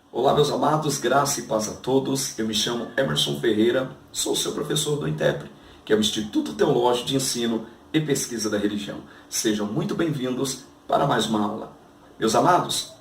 Olá, meus amados, graça e paz a todos. Eu me chamo Emerson Ferreira, sou seu professor do INTEP, que é o Instituto Teológico de Ensino e Pesquisa da Religião. Sejam muito bem-vindos para mais uma aula. Meus amados,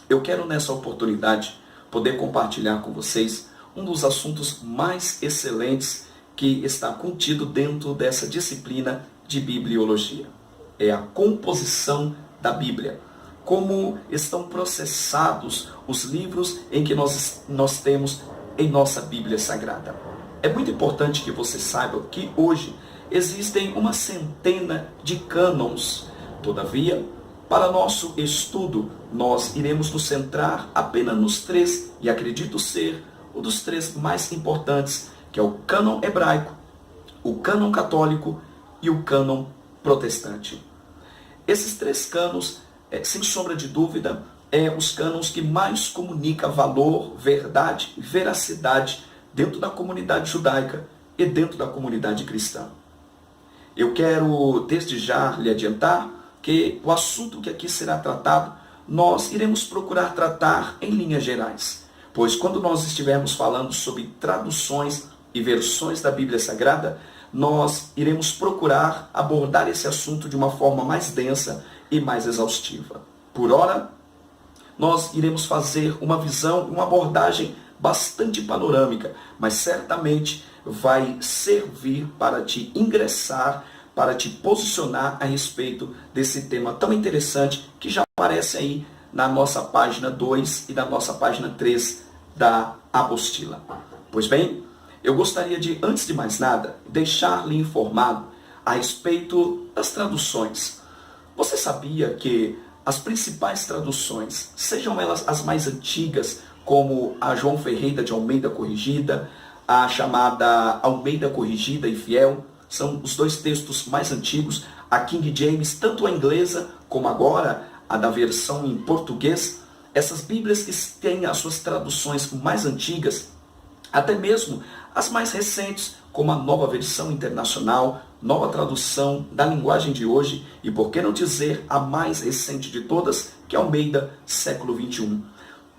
eu quero nessa oportunidade poder compartilhar com vocês um dos assuntos mais excelentes que está contido dentro dessa disciplina de bibliologia. É a composição da Bíblia. Como estão processados os livros em que nós temos em nossa Bíblia Sagrada. É muito importante que você saiba que hoje existem uma centena de cânons. Todavia, para nosso estudo, nós iremos nos centrar apenas nos três, e acredito ser um dos três mais importantes, que é o cânon hebraico, o cânon católico e o cânon protestante. Esses três cânones, sem sombra de dúvida, os cânons que mais comunicam valor, verdade e veracidade dentro da comunidade judaica e dentro da comunidade cristã. Eu quero desde já lhe adiantar que o assunto que aqui será tratado, nós iremos procurar tratar em linhas gerais, pois quando nós estivermos falando sobre traduções e versões da Bíblia Sagrada, nós iremos procurar abordar esse assunto de uma forma mais densa e mais exaustiva. Por ora, nós iremos fazer uma visão, uma abordagem bastante panorâmica, mas certamente vai servir para te ingressar, para te posicionar a respeito desse tema tão interessante que já aparece aí na nossa página 2 e na nossa página 3 da apostila. Pois bem, eu gostaria de, antes de mais nada, deixar-lhe informado a respeito das traduções. Você sabia que as principais traduções, sejam elas as mais antigas, como a João Ferreira de Almeida Corrigida, a chamada Almeida Corrigida e Fiel, são os dois textos mais antigos, a King James, tanto a inglesa como agora a da versão em português, essas Bíblias que têm as suas traduções mais antigas, até mesmo as mais recentes, como a nova versão internacional, nova tradução da linguagem de hoje, e por que não dizer a mais recente de todas, que é Almeida, século XXI.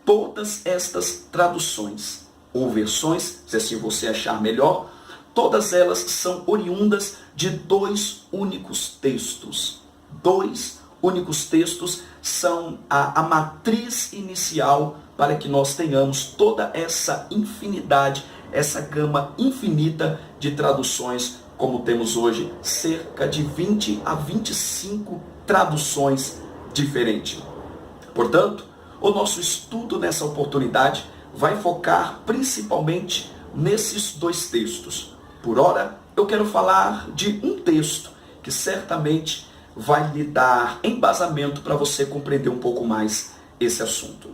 Todas estas traduções, ou versões, se assim você achar melhor, todas elas são oriundas de dois únicos textos. Dois únicos textos são a matriz inicial para que nós tenhamos toda essa infinidade, essa gama infinita de traduções, como temos hoje, cerca de 20 a 25 traduções diferentes. Portanto, o nosso estudo nessa oportunidade vai focar principalmente nesses dois textos. Por ora, eu quero falar de um texto que certamente vai lhe dar embasamento para você compreender um pouco mais esse assunto.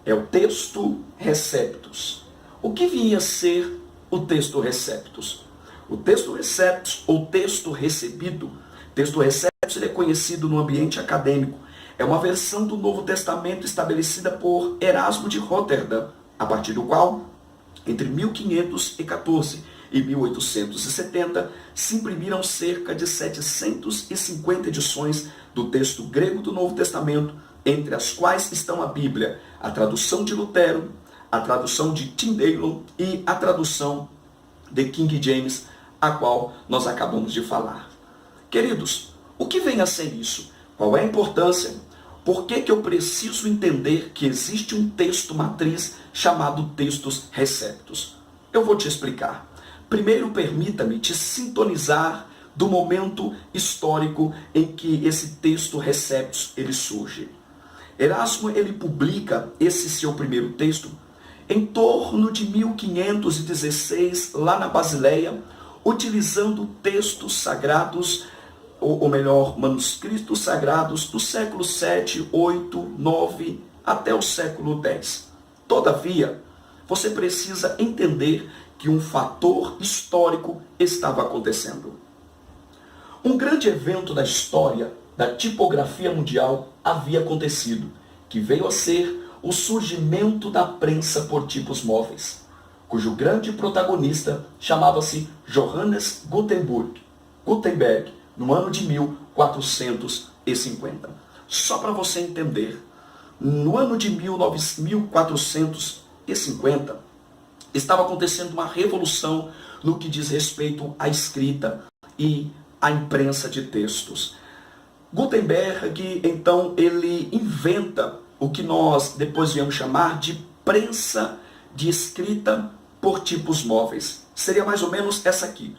É o texto Receptus. O que vinha a ser o texto Receptus? O texto Receptus, ou texto recebido, texto Receptus, ele é conhecido no ambiente acadêmico. É uma versão do Novo Testamento estabelecida por Erasmo de Roterdã, a partir do qual, entre 1514 e 1870, se imprimiram cerca de 750 edições do texto grego do Novo Testamento, entre as quais estão a Bíblia, a tradução de Lutero, a tradução de Tyndale e a tradução de King James, a qual nós acabamos de falar. Queridos, o que vem a ser isso? Qual é a importância? Por que eu preciso entender que existe um texto matriz chamado textos receptus? Eu vou te explicar. Primeiro, permita-me te sintonizar do momento histórico em que esse texto receptus ele surge. Erasmo ele publica esse seu primeiro texto em torno de 1516, lá na Basileia, utilizando textos sagrados, ou melhor, manuscritos sagrados do século 7, 8, 9 até o século 10. Todavia, você precisa entender que um fator histórico estava acontecendo. Um grande evento da história da tipografia mundial havia acontecido, que veio a ser o surgimento da prensa por tipos móveis, cujo grande protagonista chamava-se Johannes Gutenberg, no ano de 1450. Só para você entender, no ano de 1450, estava acontecendo uma revolução no que diz respeito à escrita e à imprensa de textos. Gutenberg, então, ele inventa o que nós depois viemos chamar de prensa de escrita por tipos móveis. Seria mais ou menos essa aqui.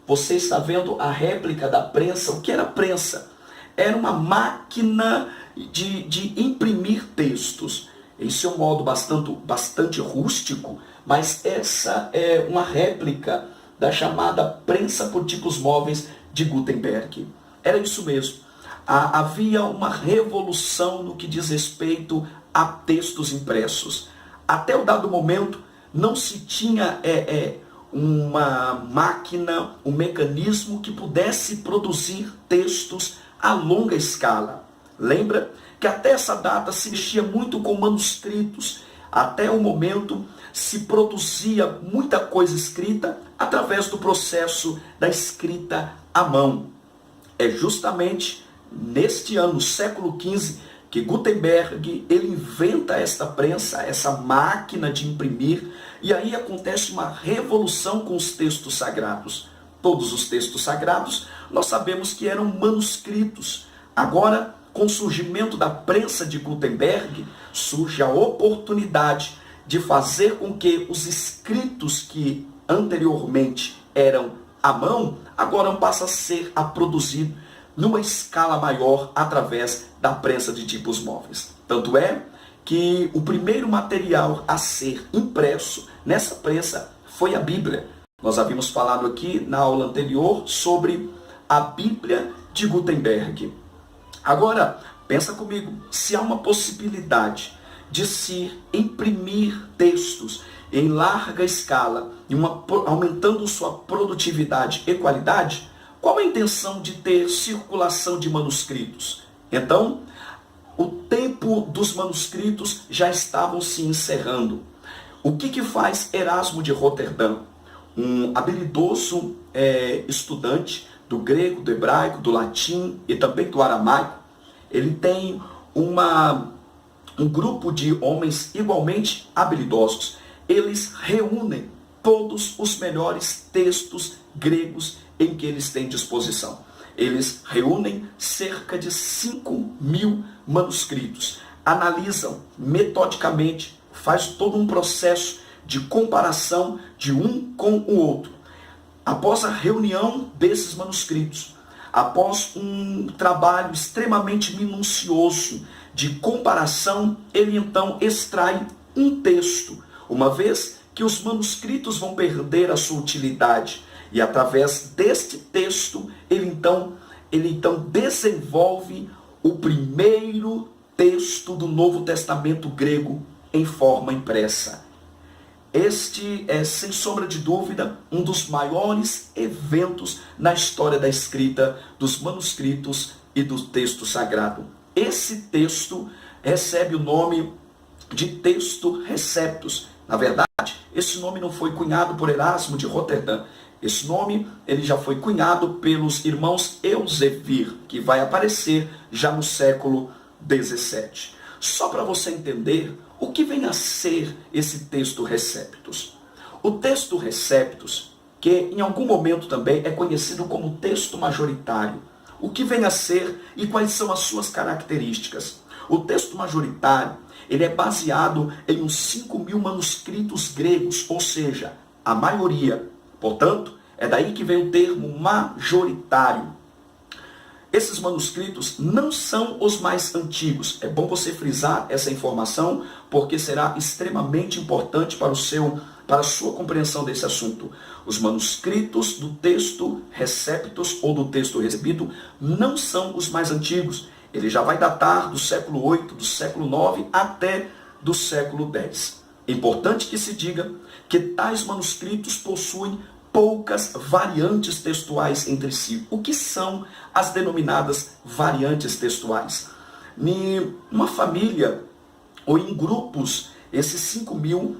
Você está vendo a réplica da prensa. O que era prensa? Era uma máquina de imprimir textos. Esse é um modo bastante rústico, mas essa é uma réplica da chamada prensa por tipos móveis de Gutenberg. Era isso mesmo. Havia uma revolução no que diz respeito a textos impressos. Até o dado momento, não se tinha uma máquina, um mecanismo que pudesse produzir textos a longa escala. Lembra que até essa data se mexia muito com manuscritos. Até o momento se produzia muita coisa escrita através do processo da escrita à mão. É justamente neste ano, século XV, que Gutenberg ele inventa esta prensa, essa máquina de imprimir, e aí acontece uma revolução com os textos sagrados. Todos os textos sagrados nós sabemos que eram manuscritos. Agora, com o surgimento da prensa de Gutenberg, surge a oportunidade de fazer com que os escritos que anteriormente eram à mão, agora passam a ser produzidos numa escala maior através da prensa de tipos móveis. Tanto é que o primeiro material a ser impresso nessa prensa foi a Bíblia. Nós havíamos falado aqui na aula anterior sobre a Bíblia de Gutenberg. Agora, pensa comigo, se há uma possibilidade de se imprimir textos em larga escala, aumentando sua produtividade e qualidade, qual a intenção de ter circulação de manuscritos? Então, o tempo dos manuscritos já estavam se encerrando. O que faz Erasmo de Roterdã? Um habilidoso estudante do grego, do hebraico, do latim e também do aramaico. Ele tem um grupo de homens igualmente habilidosos. Eles reúnem todos os melhores textos gregos em que eles têm disposição. Eles reúnem cerca de 5.000 manuscritos, analisam metodicamente, faz todo um processo de comparação de um com o outro. Após a reunião desses manuscritos, após um trabalho extremamente minucioso de comparação, ele então extrai um texto, uma vez que os manuscritos vão perder a sua utilidade. E através deste texto, ele então desenvolve o primeiro texto do Novo Testamento grego em forma impressa. Este é, sem sombra de dúvida, um dos maiores eventos na história da escrita dos manuscritos e do texto sagrado. Esse texto recebe o nome de texto Receptus. Na verdade, esse nome não foi cunhado por Erasmo de Roterdã. Esse nome ele já foi cunhado pelos irmãos Elzevir, que vai aparecer já no século XVII. Só para você entender o que vem a ser esse texto Receptus. O texto Receptus, que em algum momento também é conhecido como texto majoritário. O que vem a ser e quais são as suas características? O texto majoritário ele é baseado em uns 5.000 manuscritos gregos, ou seja, a maioria. Portanto, é daí que vem o termo majoritário. Esses manuscritos não são os mais antigos. É bom você frisar essa informação, porque será extremamente importante para a sua compreensão desse assunto. Os manuscritos do texto Receptus ou do texto recebido não são os mais antigos. Ele já vai datar do século VIII, do século IX até do século X. É importante que se diga que tais manuscritos possuem poucas variantes textuais entre si. O que são as denominadas variantes textuais? Em uma família ou em grupos, esses 5.000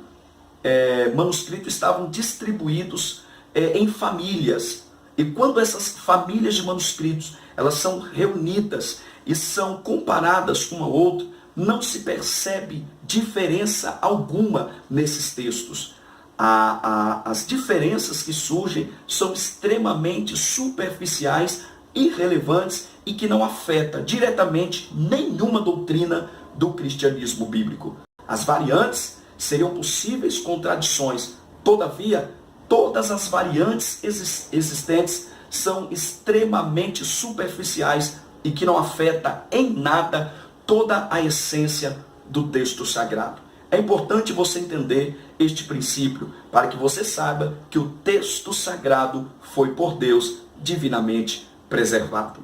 manuscritos estavam distribuídos em famílias. E quando essas famílias de manuscritos elas são reunidas e são comparadas uma a outra, não se percebe diferença alguma nesses textos. As diferenças que surgem são extremamente superficiais, irrelevantes e que não afetam diretamente nenhuma doutrina do cristianismo bíblico. As variantes seriam possíveis contradições, todavia, todas as variantes existentes são extremamente superficiais e que não afetam em nada toda a essência do texto sagrado. É importante você entender este princípio para que você saiba que o texto sagrado foi por Deus divinamente preservado.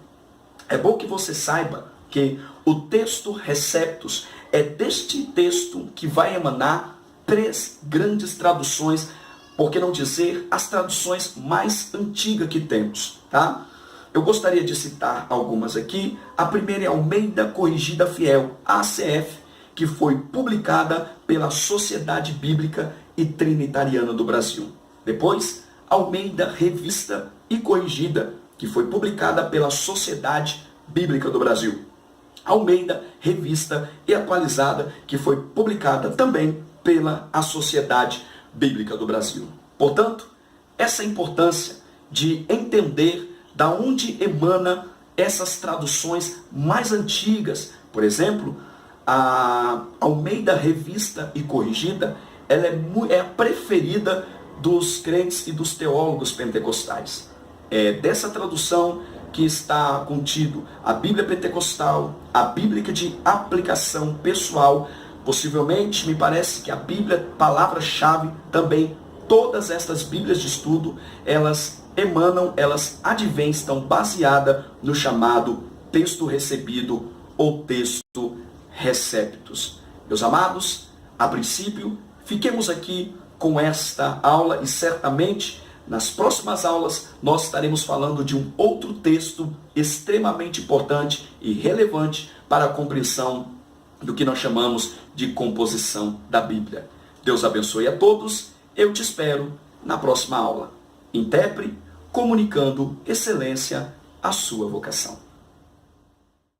É bom que você saiba que o texto Receptus é deste texto que vai emanar 3 grandes traduções, por que não dizer as traduções mais antigas que temos, tá? Eu gostaria de citar algumas aqui. A primeira é Almeida Corrigida Fiel, ACF, que foi publicada pela Sociedade Bíblica e Trinitariana do Brasil. Depois, Almeida Revista e Corrigida, que foi publicada pela Sociedade Bíblica do Brasil. Almeida Revista e Atualizada, que foi publicada também pela Sociedade Bíblica do Brasil. Portanto, essa importância de entender da onde emana essas traduções mais antigas. Por exemplo, a Almeida Revista e Corrigida, ela é a preferida dos crentes e dos teólogos pentecostais. É dessa tradução que está contido a Bíblia Pentecostal, a Bíblia de aplicação pessoal, possivelmente, me parece que a Bíblia, palavra-chave também, todas estas Bíblias de estudo, elas emanam, elas advêm, estão baseadas no chamado texto recebido ou texto receptus. Meus amados, a princípio, fiquemos aqui com esta aula e certamente nas próximas aulas nós estaremos falando de um outro texto extremamente importante e relevante para a compreensão do que nós chamamos de composição da Bíblia. Deus abençoe a todos. Eu te espero na próxima aula. Intepre, comunicando excelência à sua vocação.